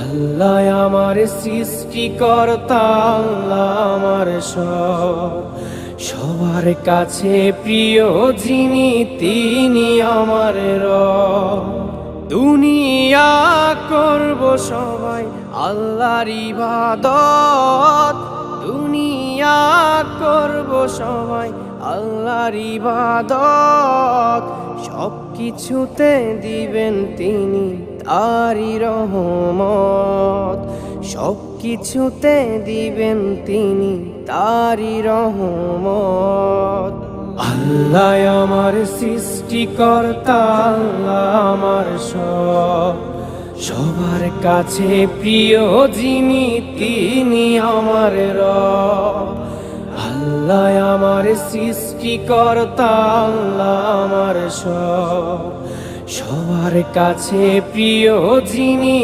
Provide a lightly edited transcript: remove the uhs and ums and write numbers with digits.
আল্লাহ আমার সৃষ্টিকর্তা, আল্লাহ আমার সব, সবার কাছে প্রিয় যিনি তিনি আমার রব। দুনিয়া করব সবাই আল্লাহর ইবাদত, দুনিয়া করব সবাই আল্লাহর ইবাদত, সব কিছুতে দিবেন তিনি তারই রহমত, সব কিছুতে দিবেন তিনি তারই রহমত। আল্লাহ আমার সৃষ্টিকর্তা, আল্লাহ আমার সব, সবার কাছে প্রিয় যিনি তিনি আমার রব। আল্লাহ আমার সৃষ্টিকর্তা, আল্লাহ আমার সব, সবার কাছে প্রিয় যিনি